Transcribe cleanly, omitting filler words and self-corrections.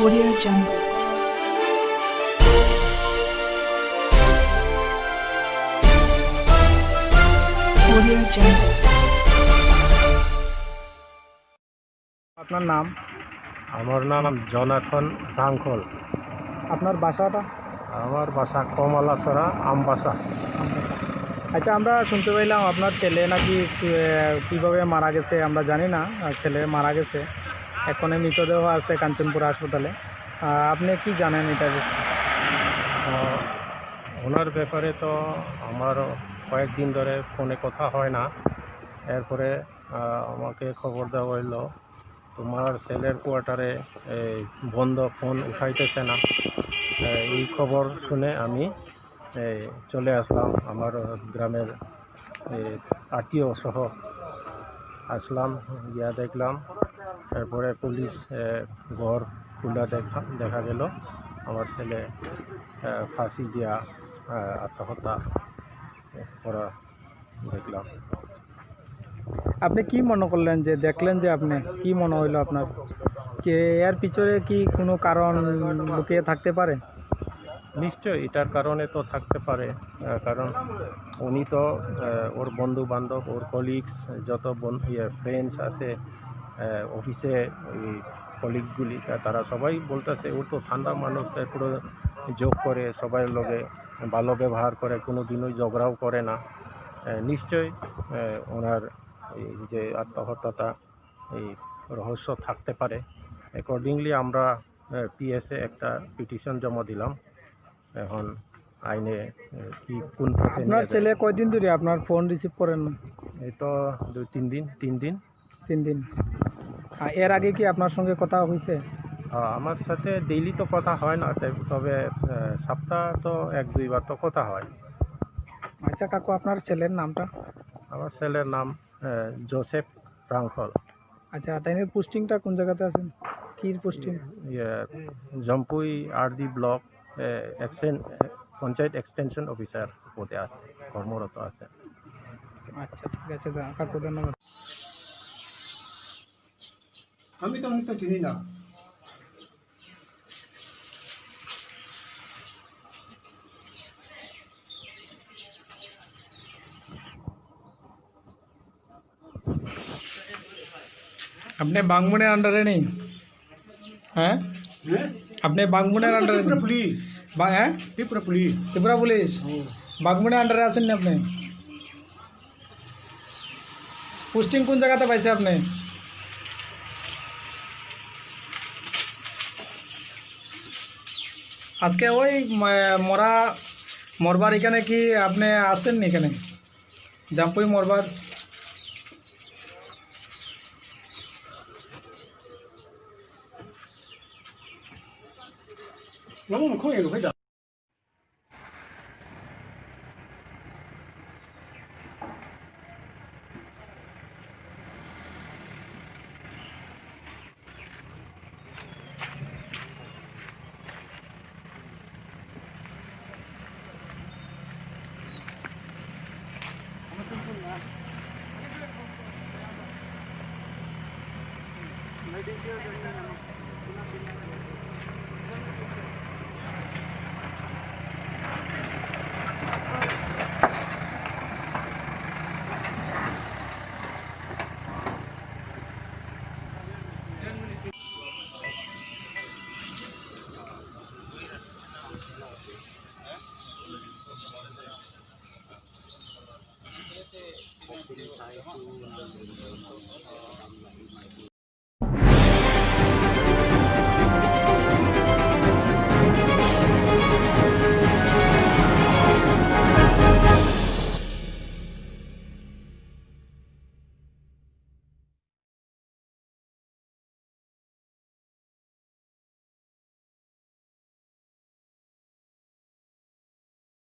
Audio Jungle. Audio Jungle. আপনার নাম? আমার নাম জনাথন রাঙ্খল। আপনার বাসাটা? আমার বাসা কমলাছড়া আমবাসা। আচ্ছা, আমরা শুনতে পাইলাম আপনার ছেলে নাকি কীভাবে মারা গেছে আমরা জানি না। ছেলে মারা গেছে, এখন মৃতদেহ আছে কাঞ্চনপুর হাসপাতালে। আপনি কি জানেন এটা? ওনার ব্যাপারে তো আমার কয়েকদিন ধরে ফোনে কথা হয় না। এরপরে আমাকে খবর দেওয়া হইল তোমার ছেলের কোয়ার্টারে বন্ধ, ফোন উঠাইতেছে না। এই খবর শুনে আমি চলে আসলাম, আমার গ্রামের আত্মীয় সহ আসলাম, গিয়া দেখলাম। তারপরে পুলিশ ঘর খুলে দেখা গেল আমার ছেলে ফাঁসি দিয়া আত্মহত্যা করা দেখলাম। আপনি কি মনে করলেন যে দেখলেন, যে আপনি কি মনে হইলো আপনার? কে এর পিছনে কি কোনো কারণ লুকিয়ে থাকতে পারে? নিশ্চয় এটার কারণে তো থাকতে পারে, কারণ উনি তো ওর বন্ধু বান্ধব, ওর কলিগস, যত ফ্রেন্ডস আছে অফিসে, ওই কলিগসগুলি, তারা সবাই বলতেছে ওর তো ঠান্ডা মানুষ, পুরো যোগ করে সবাই লগে ভালো ব্যবহার করে, কোনো দিনই ঝগড়াও করে না। নিশ্চয় ওনার এই যে আত্মহত্যাটা এই রহস্য থাকতে পারে। অ্যাকর্ডিংলি আমরা পিএসএ একটা পিটিশন জমা দিলাম। এখন আইনে কি কোন পথে আপনার ছেলে কয়দিন ধরে আপনার ফোন রিসিভ করেন না? এই তো 3 দিন। 3 দিন। এর আগে কি আপনার সঙ্গে কথা হয়েছে? আমার সাথে ডেইলি তো কথা হয় না, তবে সপ্তাহ তো 1-2 বার তো কথা হয়। আচ্ছা কাকু, আপনার ছেলের নামটা? আমার ছেলের নাম জোসেফ রাঙ্খল। আচ্ছা, তাই পোস্টিংটা কোন জায়গাতে আছেন? কি পোস্টিং? জম্পুই আরদি ব্লক পঞ্চায়েত এক্সটেনশন অফিসার পদে আছে, কর্মরত আছে। আচ্ছা, ঠিক আছে কাকু, ধন্যবাদ। আমি তো মুখ তো চিনি না। আপনি বাংমুনের আন্ডারে নেই? হ্যাঁ, হ্যাঁ, আপনি বাংমুনের আন্ডারে? ত্রিপুরা পুলিশ। হ্যাঁ, ত্রিপুরা পুলিশ। ত্রিপুরা পুলিশ। বাগমুনের আন্ডারে আছেন না আপনি? পোস্টিং কোন জায়গাতে পাইছে আপনি? আজকে ওই মরবার এখানে কি আপনি আসছেন নি? এখানে জাম্পুই মরবার? 너무 커요, 회장.